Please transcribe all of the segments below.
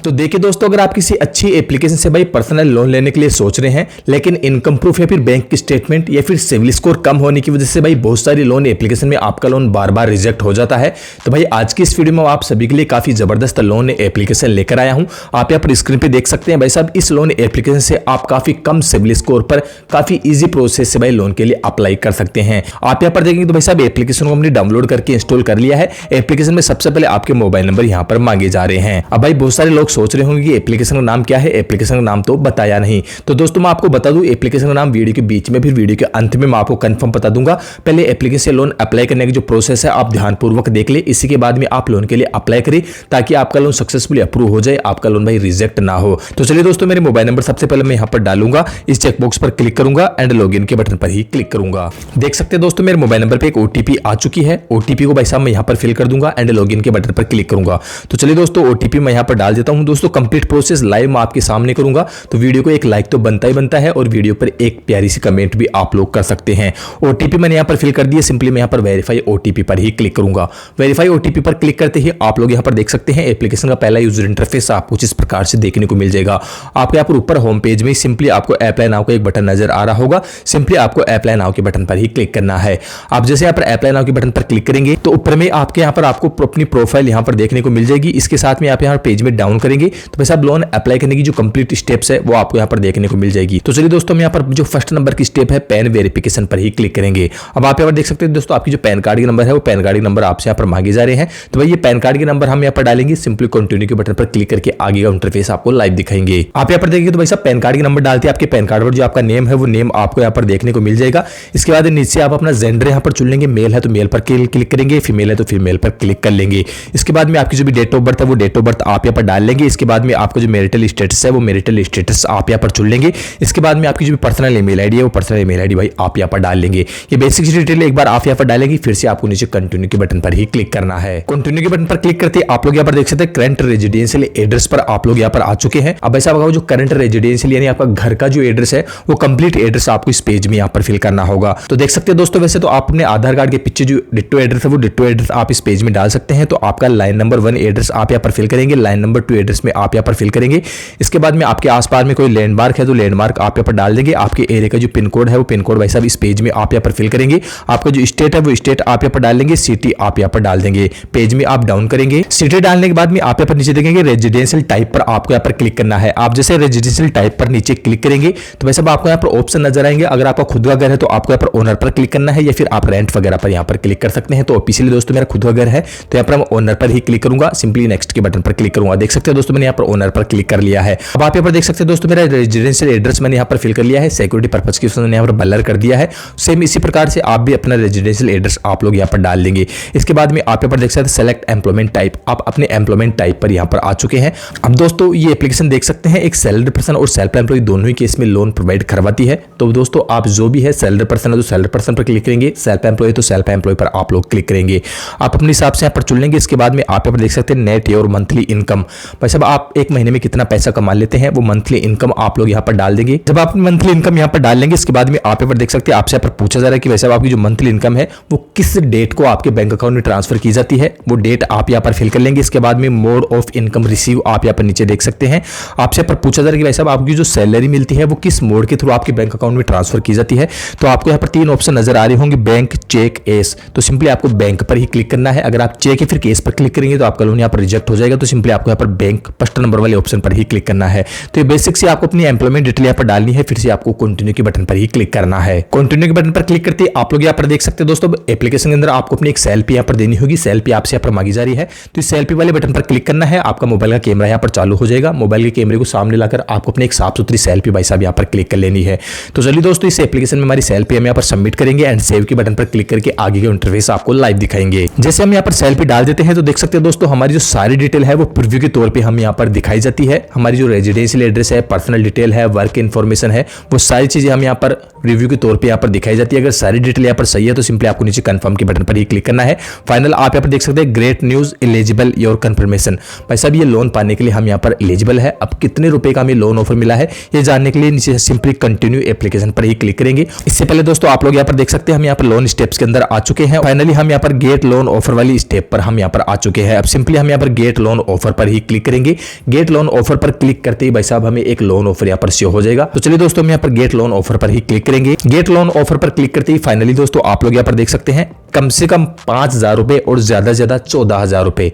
तो देखिए दोस्तों, अगर आप किसी अच्छी एप्लीकेशन से भाई पर्सनल लोन लेने के लिए सोच रहे हैं, लेकिन इनकम प्रूफ या फिर बैंक की स्टेटमेंट या फिर सिविल स्कोर कम होने की वजह से भाई बहुत सारी लोन एप्लीकेशन में आपका लोन बार बार रिजेक्ट हो जाता है, तो भाई आज की इस वीडियो में आप सभी के लिए काफी जबरदस्त लोन एप्लीकेशन लेकर आया हूं। आप यहाँ पर स्क्रीन पे देख सकते हैं भाई साहब, इस लोन एप्लीकेशन से आप काफी कम सिविल स्कोर पर काफी इजी प्रोसेस से भाई लोन के लिए अप्लाई कर सकते हैं। आप यहाँ पर देखेंगे तो भाई साहब एप्लीकेशन को हमने डाउनलोड करके इंस्टॉल कर लिया है। एप्लीकेशन में सबसे पहले आपके मोबाइल नंबर यहाँ पर मांगे जा रहे हैं। अब भाई बहुत सारे लोग सोच रहे होंगे कि एप्लीकेशन का नाम क्या है, एप्लीकेशन का नाम तो बताया नहीं। तो दोस्तों मैं आपको बता दूं एप्लीकेशन का नाम वीडियो के बीच में, फिर वीडियो के अंत में मैं आपको कंफर्म बता दूंगा। पहले एप्लीकेशन लोन अप्लाई करने की जो प्रोसेस है आप ध्यानपूर्वक देख ले, इसी के बाद में आप लोन के लिए अप्लाई करें ताकि आपका लोन सक्सेसफुली अप्रूव हो जाए, आपका लोन भाई रिजेक्ट ना हो। तो चलिए दोस्तों, मेरे मोबाइल नंबर सबसे पहले मैं यहाँ पर डालूंगा, इस चेकबॉक्स पर क्लिक करूंगा एंड लॉगिन के बटन पर ही क्लिक करूंगा। देख सकते हैं दोस्तों मेरे मोबाइल नंबर पर एक ओटीपी आ चुकी है। ओटीपी को भाई साहब मैं यहाँ पर फिल कर दूंगा एंड लॉगिन के बटन पर क्लिक करूंगा। तो चलिए दोस्तों ओटीपी मैं यहाँ पर डाल देता हूँ। दोस्तों कंप्लीट प्रोसेस लाइव मैं आपके सामने करूंगा, तो वीडियो को एक लाइक तो बनता ही बनता है और वीडियो पर एक प्यारी सी कमेंट भी आप लोग कर सकते हैं। ओटीपी मैंने यहाँ पर फिल कर दिया, सिंपली मैं यहाँ पर वेरीफाई ओटीपी पर ही क्लिक करूंगा। वेरीफाई ओटीपी पर क्लिक करते ही आप लोग यहाँ पर देख सकते हैं एप्लीकेशन का पहला यूजर इंटरफेस आपको कुछ इस प्रकार से देखने को मिल जाएगा। आपको यहाँ पर ऊपर होम पेज में सिंपली आपको अप्लाई नाउ का एक बटन नजर आ रहा होगा, सिंपली आपको अप्लाई नाउ के बटन पर ही क्लिक करना है। आप जैसे यहाँ पर अप्लाई नाउ के बटन पर क्लिक करेंगे तो ऊपर में आपके यहाँ पर आपको अपनी प्रोफाइल यहाँ पर देखने को मिल जाएगी। इसके साथ में आप यहाँ पेज में डाउन करेंगे तो वैसे आप लोन अप्लाई करने की जो कंप्लीट स्टेप्स है वो आपको यहाँ पर देखने को मिल जाएगी। तो चलिए दोस्तों, हम यहाँ पर जो फर्स्ट नंबर की स्टेप है पैन वेरिफिकेशन पर ही क्लिक करेंगे। अब आप यहाँ पर देख सकते हैं दोस्तों, आपकी जो पैन कार्ड के नंबर है वो पैन कार्ड के नंबर आपसे यहाँ पर मांगे जा रहे हैं। तो भाई ये पैन कार्ड के नंबर हम यहाँ पर डालेंगे, सिंपली कंटिन्यू के बटन पर क्लिक करके आगे का इंटरफेस आपको लाइव दिखाएंगे। आप यहाँ पर देखिए तो भाई साहब पैन कार्ड के नंबर डालते हैं, आपके पैन कार्ड पर जो आपका नेम है वो नेम आपको यहाँ पर देखने को मिल जाएगा। इसके बाद नीचे आप अपना जेंडर यहाँ पर चुन लेंगे, मेल है तो मेल पर क्लिक करेंगे, फीमेल है तो फीमेल पर क्लिक कर लेंगे। इसके बाद में आपकी जो भी डेट ऑफ बर्थ है वो डेट ऑफ बर्थ आप यहाँ पर डाल लेंगे। इसके बाद में आपका जो मैरिटल स्टेटस है वो मैरिटल स्टेटस आप यहाँ पर चुन लेंगे। इसके बाद में आपकी जो भी पर्सनल ईमेल आईडी है वो पर्सनल ईमेल आईडी भाई आप यहाँ पर डाल लेंगे। ये बेसिक डिटेल एक बार आप यहाँ पर डालेंगे, फिर से आपको नीचे कंटिन्यू के बटन पर ही क्लिक करना है। कंटिन्यू के बटन पर क्लिक करते आप लोग यहाँ पर देख सकते हैं करंट रेजिडेंशियल एड्रेस पर आप लोग यहाँ पर आ चुके हैं। अब ऐसा होगा जो करंट रेजिडेंशियल यानी आपका घर का जो एड्रेस है वो कंप्लीट एड्रेस आपको इस पेज में यहाँ पर फिल करना होगा। तो देख सकते हैं दोस्तों, वैसे तो आप अपने आधार कार्ड के पीछे जो डिट्टो एड्रेस है वो डिट्टो एड्रेस आप इस पेज में डाल सकते हैं। तो आपका लाइन नंबर 1 एड्रेस आप यहाँ पर फिल करेंगे, लाइन नंबर 2 एड्रेस में आप यहाँ पर फिल करेंगे। इसके बाद में आपके आसपास में कोई लैंडमार्क है तो लैंडमार्क आप यहाँ पर डाल देंगे। आपके एरिया का जो पिन कोड है वो पिन कोड भाई साहब इस पेज में आप यहाँ पर फिल करेंगे। आपका जो स्टेट है वो स्टेट आप यहाँ पर डाल देंगे, सिटी आप यहाँ पर डाल देंगे। पेज में आप डाउन करेंगे, सिटी डालने के बाद में आप यहाँ पर नीचे देखेंगे रेजिडेंशियल टाइप पर आपको यहाँ पर क्लिक करना है। आप जैसे रेजिडेंशियल टाइप पर नीचे क्लिक करेंगे तो वैसे आपको यहाँ पर ऑप्शन नजर आएंगे। अगर आपका खुद का घर है तो आपको यहाँ पर ओनर पर क्लिक करना है या फिर आप रेंट वगैरह पर यहाँ पर क्लिक कर सकते हैं। तो ऑफिशियली दोस्तों मेरा खुद का घर है तो यहाँ पर मैं ओनर पर ही क्लिक करूंगा, सिंपली नेक्स्ट के बटन पर क्लिक करूंगा। देख सकते हैं दोस्तों मैंने यहाँ पर ओनर पर क्लिक कर लिया है। अब आप यहाँ पर देख सकते हैं दोस्तों मेरा रेजिडेंशियल एड्रेस मैंने यहाँ पर फिल कर लिया है, सिक्योरिटी पर्पज की मैंने यहाँ पर ब्लर कर दिया है। सेम इसी प्रकार से आप भी अपना रेजिडेंशियल एड्रेस आप लोग यहाँ पर डाल देंगे। इसके बाद में आप यहाँ पर देख सकते हैं सेलेक्ट एम्प्लॉयमेंट टाइप, आप अपने एम्प्लॉयमेंट टाइप पर यहाँ पर आ चुके हैं। अब दोस्तों ये एप्लीकेशन देख सकते हैं एक सैलरी पर्सन और सेल्फ एम्प्लॉय दोनों ही केस में लोन प्रोवाइड करवाती है। तो दोस्तों आप जो भी है सैलरी पर्सन है तो सैलरी पर्सन पर क्लिक करेंगे, सेल्फ एम्प्लॉय तो सेल्फ एम्प्लॉय पर आप लोग क्लिक करेंगे। आप अपने हिसाब से यहाँ पर चुन लेंगे। इसके बाद में आप यहाँ पर देख सकते हैं नेट और मंथली इनकम, भाई साहब आप एक महीने में कितना पैसा कमा लेते हैं वो मंथली इनकम आप लोग यहाँ पर डाल देंगे। जब आप मंथली इनकम यहाँ पर डाल लेंगे इसके बाद में आप यहाँ पर देख सकते हैं आपसे यहाँ पर पूछा जा रहा है कि वैसे आपकी जो मंथली इनकम है वो किस डेट को आपके बैंक अकाउंट में ट्रांसफर की जाती है, वो डेट आप यहाँ पर फिल कर लेंगे। इसके बाद में मोड ऑफ इनकम रिसीव आप यहाँ पर नीचे देख सकते हैं। आपसे पर पूछा जा रहा है कि भाई साहब आपकी जो सैलरी मिलती है वो किस मोड के थ्रू आपके बैंक अकाउंट में ट्रांसफर की जाती है। तो आपको यहाँ पर 3 ऑप्शन नजर आ रहे होंगे, बैंक, चेक, एस। तो सिंपली आपको बैंक पर ही क्लिक करना है। अगर आप चेक या फिर केस पर क्लिक करेंगे तो आपका लोन यहाँ पर रिजेक्ट हो जाएगा। तो सिंपली आपको यहाँ पर बैंक फर्स्ट नंबर वाले ऑप्शन पर ही क्लिक करना है। तो ये बेसिक से आपको अपनी एम्प्लॉयमेंट डिटेल यहाँ पर डालनी है, फिर से आपको कंटिन्यू के बटन पर ही क्लिक करना है। कंटिन्यू के बटन पर क्लिक करते आप लोग यहाँ पर देख सकते हैं दोस्तों एप्लीकेशन के अंदर आपको अपनी एक सेल्फी यहाँ पर देनी होगी, सेल्फी आपसे यहाँ पर मांगी जा रही है। तो इस सेल्फी वाले बटन पर क्लिक करना है, आपका मोबाइल का कैमरा यहाँ पर चालू हो जाएगा। मोबाइल के कैमरे को सामने लाकर आपको अपनी एक साफ सुथरी सेल्फी भाई साहब यहाँ पर क्लिक कर लेनी है। तो चलिए दोस्तों इस एप्लीकेशन में हमारी सेल्फी हम यहाँ पर सबमिट करेंगे एंड सेव के बटन पर क्लिक करके आगे के इंटरफेस आपको लाइव दिखाएंगे। जैसे हम यहाँ पर सेल्फी डाल देते हैं तो देख सकते हैं दोस्तों हमारी जो सारी डिटेल है वो प्रीव्यू के तौर पे हम यहाँ पर दिखाई जाती है। हमारी जो रेजिडेंशियल एड्रेस है, पर्सनल डिटेल है, वर्क इन्फॉर्मेशन है, वो सारी चीजें हम यहाँ पर रिव्यू के तौर पे यहाँ पर दिखाई जाती है। अगर सारी डिटेल यहाँ पर सही है तो सिंपली आपको नीचे कंफर्म के बटन पर ही क्लिक करना है। फाइनल आप यहाँ पर देख सकते हैं great news eligible your confirmation, भाई साहब ये लोन पाने के लिए हम यहाँ पर एलिजिबल है। अब कितने रुपए का हमें लोन ऑफर मिला है ये जानने के लिए नीचे सिंपली कंटिन्यू एप्लीकेशन पर ही क्लिक करेंगे। इससे पहले दोस्तों आप लोग यहाँ पर देख सकते हैं हम यहाँ पर लोन स्टेप्स के अंदर आ चुके हैं। फाइनली हम यहाँ पर गेट लोन ऑफर वाली स्टेप पर हम यहाँ पर आ चुके हैं। अब सिंपली हम यहाँ पर गेट लोन ऑफर पर ही क्लिक करेंगे। गेट लोन ऑफर पर क्लिक करते ही भाई साहब हमें एक लोन ऑफर यहाँ पर शो हो जाएगा। तो चलिए दोस्तों हम यहाँ पर गेट लोन ऑफर पर ही क्लिक करेंगे। गेट लोन ऑफर पर क्लिक करते ही फाइनली दोस्तों आप लोग यहाँ पर देख सकते हैं कम से कम 5,000 रुपए और ज्यादा से ज्यादा 14,000 रुपए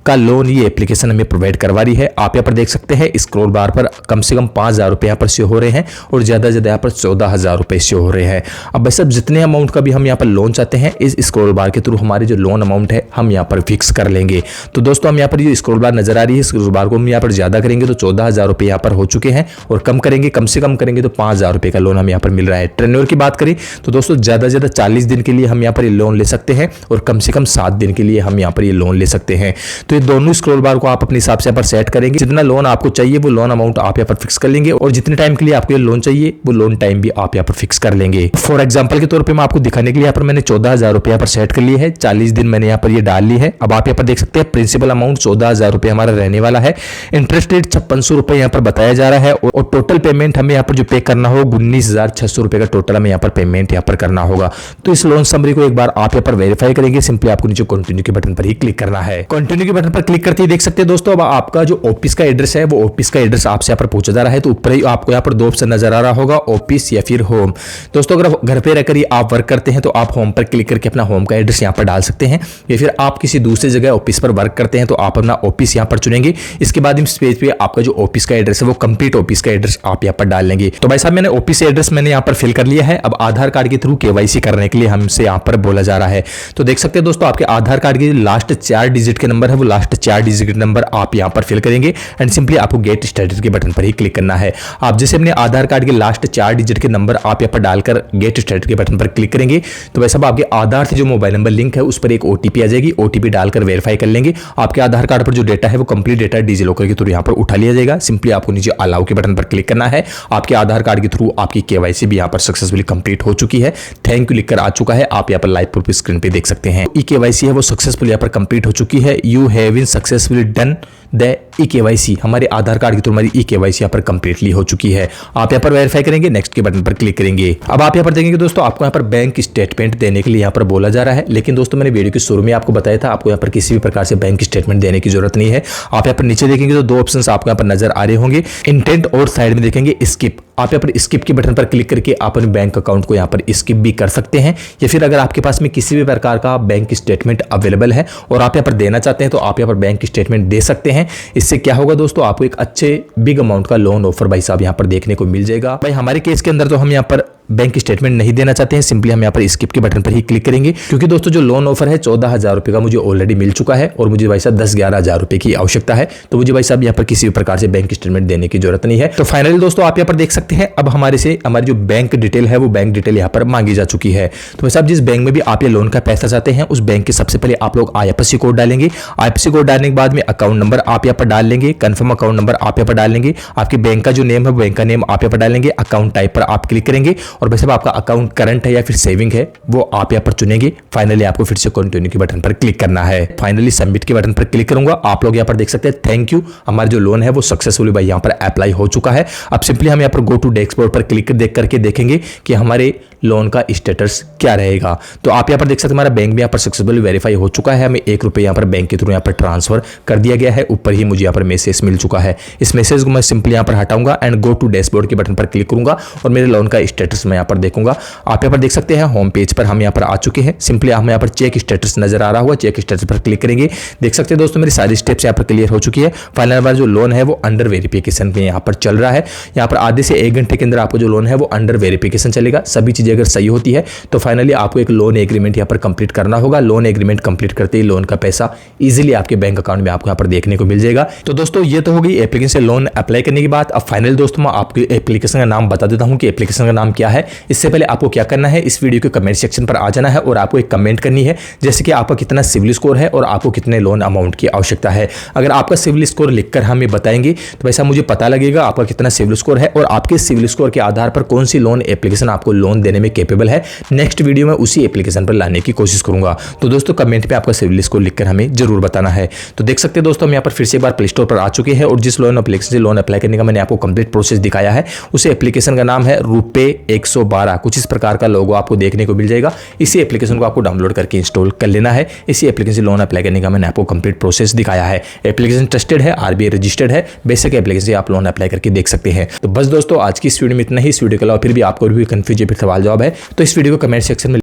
का लोन ये एप्लीकेशन हमें प्रोवाइड करवा रही है। आप यहाँ पर देख सकते हैं स्क्रॉल बार पर कम से कम 5,000 रुपए यहाँ पर शो हो रहे हैं और ज्यादा से ज्यादा यहाँ पर 14,000 रुपए शो हो रहे हैं। अब भाई साहब जितने अमाउंट का भी हम यहाँ पर लोन चाहते हैं इस स्क्रॉल बार के थ्रू हमारे जो लोन अमाउंट है हम यहाँ पर फिक्स कर लेंगे। तो दोस्तों हम यहाँ पर जो स्क्रॉल बार नजर आ रही है स्क्रॉल बार को हम यहाँ पर ज्यादा करेंगे तो 14,000 रुपए यहाँ पर हो चुके हैं और कम करेंगे कम से कम करेंगे तो 5,000 रुपए का लोन हम यहाँ पर मिल रहा है। टेन्योर की बात करें तो दोस्तों ज्यादा से ज्यादा 40 दिन के लिए हम यहाँ पर ये लोन ले सकते हैं और कम से कम 7 दिन के लिए हम यहाँ पर ये लोन ले सकते हैं। तो ये दोनों स्क्रॉल बार को आप अपने हिसाब से यहाँ पर सेट करेंगे। जितना लोन आपको चाहिए वो लोन अमाउंट आप यहाँ पर फिक्स कर लेंगे और जितने टाइम के लिए आपको ये लोन चाहिए वो लोन टाइम भी आप यहाँ पर फिक्स कर लेंगे। फॉर एग्जांपल के तौर पे मैं आपको दिखाने के लिए यहाँ पर मैंने 14,000 रुपए यहाँ पर सेट कर लिए है। 40 दिन मैंने यहाँ पर ये डाल ली है। अब आप यहाँ पर देख सकते हैं प्रिंसिपल अमाउंट 14,000 रुपए हमारा रहने वाला है। इंटरेस्ट रेट 5600 रुपए यहाँ पर बताया जा रहा है और टोटल पेमेंट हमें यहाँ पर जो पे करना हो 19,600 रुपए का टोटल हमें यहाँ पर पेमेंट यहाँ पर करना होगा। तो इस लोन समरी को एक बार आप यहाँ पर वेरीफाई करेंगे। सिंपली आपको नीचे कंटिन्यू के बटन पर ही क्लिक करना है। कंटिन्यू के बटन पर क्लिक करते ही देख सकते हैं दोस्तों अब आपका जो ऑफिस का एड्रेस है वो ऑफिस का एड्रेस आपसे यहाँ पर पूछा जा रहा है। तो ऊपर ही आपको यहाँ पर दो ऑप्शन नजर आ रहा होगा ऑफिस या फिर होम। दोस्तों अगर घर पे रहकर ही आप वर्क करते हैं तो आप होम पर क्लिक करके अपना होम का एड्रेस यहाँ पर डाल सकते हैं या फिर आप किसी दूसरी जगह ऑफिस पर वर्क करते हैं तो आप अपना ऑफिस यहाँ पर चुनेंगे। इसके बाद इस पेज पे आपका जो ऑफिस का एड्रेस है वो कंप्लीट ऑफिस का एड्रेस आप यहाँ पर डाल लेंगे। तो भाई साहब मैंने ऑफिस एड्रेस मैंने यहाँ पर फिल कर लिया है। अब आधार कार्ड के थ्रू केवाईसी करने के लिए हमसे यहाँ पर बोला जा रहा है। तो देख सकते हैं दोस्तों आपके आधार कार्ड के लास्ट 4 डिजिट के नंबर है वो लास्ट 4 डिजिट के नंबर आप यहाँ पर फिल करेंगे एंड सिंपली आपको गेट स्टार्टेड के बटन पर ही क्लिक करना है। आप जैसे अपने आधार कार्ड के लास्ट 4 डिजिट के नंबर आप यहाँ पर डालकर गेट स्टार्टेड के बटन पर क्लिक करेंगे तो भाई साहब आपके आधार से जो मोबाइल नंबर लिंक है उस पर एक ओटीपी आ जाएगी। ओटीपी डालकर वेरीफाई कर लेंगे। आपके आधार कार्ड पर जो डेटा है वो कंप्लीट डेटा डिजिलॉकर के थ्रू यहाँ पर उठा लिया जाएगा। सिंपली आपको नीचे अलाउ के बटन पर क्लिक करना है। आपके आधार कार्ड के थ्रू आपकी केवाईसी भी यहाँ पर सक्सेसफुली कंप्लीट हो चुकी है। थैंक यू लिखकर आ चुका है। आप यहाँ पर लाइव प्रूफ स्क्रीन पे देख सकते हैं। ई केवाईसी है वो सक्सेसफुल यहाँ पर कंप्लीट हो चुकी है। You have been successfully done the e KYC. हमारे आधार कार्ड के थ्रू हमारी ई केवाईसी यहाँ पर कंप्लीटली हो चुकी है। आप यहाँ पर वेरीफाई करेंगे नेक्स्ट के बटन पर क्लिक करेंगे। अब आप यहाँ पर देखेंगे दोस्तों आपको यहाँ पर बैंक स्टेटमेंट देने के लिए यहाँ पर बोला जा रहा है। लेकिन दोस्तों मैंने वीडियो के शुरू में आपको बताया था आपको यहाँ पर किसी भी प्रकार से बैंक स्टेटमेंट देने की जरूरत नहीं है। आप यहाँ पर नीचे देखेंगे तो दो ऑप्शन आपको यहाँ पर नजर आ रहे होंगे इंटेंट और साइड में देखेंगे स्किप। आप यहाँ पर स्किप के बटन पर क्लिक करके आप अपने बैंक अकाउंट को यहाँ पर स्किप भी कर सकते हैं या फिर अगर आपके पास में किसी भी प्रकार का बैंक स्टेटमेंट अवेलेबल है और आप यहाँ पर देना चाहते हैं तो आप यहाँ पर बैंक स्टेटमेंट दे सकते हैं। इससे क्या होगा दोस्तों आपको एक अच्छे बिग अमाउंट का लोन ऑफर भाई साहब यहाँ पर देखने को मिल जाएगा। भाई हमारे केस के अंदर तो हम यहाँ पर बैंक स्टेटमेंट नहीं देना चाहते हैं। सिंपली हम यहाँ पर स्किप के बटन पर ही क्लिक करेंगे क्योंकि दोस्तों जो लोन ऑफर है 14,000 रुपए का मुझे ऑलरेडी मिल चुका है और मुझे भाई साहब 10-11 हज़ार रुपए की आवश्यकता है। तो मुझे भाई साहब यहाँ पर किसी भी प्रकार से बैंक स्टेटमेंट देने की जरूरत नहीं है। तो फाइनली दोस्तों आप यहाँ पर देख सकते हैं अब हमारे से हमारी जो बैंक डिटेल है वो बैंक डिटेल यहाँ पर मांगी जा चुकी है। तो भाई साहब जिस बैंक में भी आप ये लोन का पैसा चाहते हैं उस बैंक के सबसे पहले आप लोग IFSC कोड डालेंगे। IFSC कोड डालने के बाद में अकाउंट नंबर आप यहाँ पर डाल लेंगे। कंफर्म अकाउंट नंबर आप यहाँ पर डाल लेंगे। आपके बैंक का जो नेम है बैंक का नेम आप यहाँ पर डालेंगे। अकाउंट टाइप पर आप क्लिक करेंगे और भाई साहब आपका अकाउंट करंट है या फिर सेविंग है वो आप यहाँ पर चुनेंगे। फाइनली आपको फिर से कंटिन्यू के बटन पर क्लिक करना है। फाइनली सबमिट के बटन पर क्लिक करूंगा। आप लोग यहाँ पर देख सकते हैं थैंक यू हमारा जो लोन है वो सक्सेसफुली भाई यहाँ पर अप्लाई हो चुका है। अब सिंपली हम यहाँ पर गो टू डैशबोर्ड पर क्लिक करके देखेंगे कि हमारे लोन का स्टेटस क्या रहेगा। तो आप यहाँ पर देख सकते हैं हमारा बैंक भी यहाँ पर सक्सेसफुली वेरीफाई हो चुका है। हमें ₹1 यहाँ पर बैंक के थ्रू यहाँ पर ट्रांसफर कर दिया गया है। ऊपर ही मुझे यहाँ पर मैसेज मिल चुका है। इस मैसेज को मैं सिंपली यहाँ पर हटाऊंगा एंड गो टू डैशबोर्ड के बटन पर क्लिक करूंगा और मेरे लोन का स्टेटस मैं यहाँ पर देखूंगा। आप यहाँ पर देख सकते हैं होम पेज पर हम यहाँ पर आ चुके हैं। सिंपली हम यहाँ पर चेक स्टेटस नजर आ रहा हुआ चेक स्टेटस पर क्लिक करेंगे। देख सकते हैं दोस्तों मेरी सारी स्टेप्स यहाँ पर क्लियर हो चुकी है। फाइनल हमारा जो लोन है वो अंडर वेरिफिकेशन में यहाँ पर चल रहा है। यहाँ पर आधे से 1 घंटे के अंदर आपको जो लोन है वो अंडर वेरिफिकेशन चलेगा। सभी चीजें अगर सही होती है तो फाइनली आपको एक लोन एग्रीमेंट यहाँ पर कंप्लीट करना होगा। लोन एग्रीमेंट कंप्लीट करते ही लोन का पैसा इजीली आपके बैंक अकाउंट में आपको यहाँ पर देखने को मिल जाएगा। तो दोस्तों ये तो हो गई एप्लीकेशन से लोन अप्लाई करने की बात। अब फाइनल दोस्तों मैं आपको एप्लीकेशन का नाम बता देता हूँ कि एप्लीकेशन का नाम क्या है। इससे पहले आपको क्या करना है इस वीडियो के कमेंट सेक्शन पर आ जाना है और आपको एक कमेंट करनी है जैसे कि आपका कितना सिविल स्कोर है और आपको कितने लोन अमाउंट की आवश्यकता है। अगर आपका सिविल स्कोर लिखकर हमें बताएंगे तो वैसा मुझे पता लगेगा आपका कितना सिविल स्कोर है और आपके सिविल स्कोर के आधार पर कौन सी लोन एप्लीकेशन आपको लोन देने में कैपेबल है। नेक्स्ट वीडियो में उसी एप्लीकेशन पर लाने की कोशिश करूंगा। तो दोस्तों कमेंट पे आपका सिविल स्कोर लिखकर हमें जरूर बताना है। तो देख सकते हैं दोस्तों हम यहाँ पर फिर से एक बार प्ले स्टोर पर आ चुके हैं और जिस लोन एप्लीकेशन से लोन अप्लाई करने का मैंने आपको कंप्लीट प्रोसेस दिखाया है उस एप्लीकेशन का नाम है रुपे 112 कुछ इस प्रकार का लोगो आपको देखने को मिल जाएगा। इसी एप्लीकेशन को आपको डाउनलोड करके इंस्टॉल कर लेना है। इसी एप्लीकेशन से लोन अप्लाई करने का मैंने आपको कंप्लीट प्रोसेस दिखाया है। एप्लीकेशन ट्रस्टेड है, आरबीआई रजिस्टर्ड है, बेसिक एप्लीकेशन से आप लोन अप्लाई करके देख सकते हैं। तो बस दोस्तों आज की इस वीडियो में इतना ही। इस वीडियो के अलावा फिर भी आपको भी कंफ्यूजन फिर सवाल जवाब है तो इस वीडियो को कमेंट सेक्शन में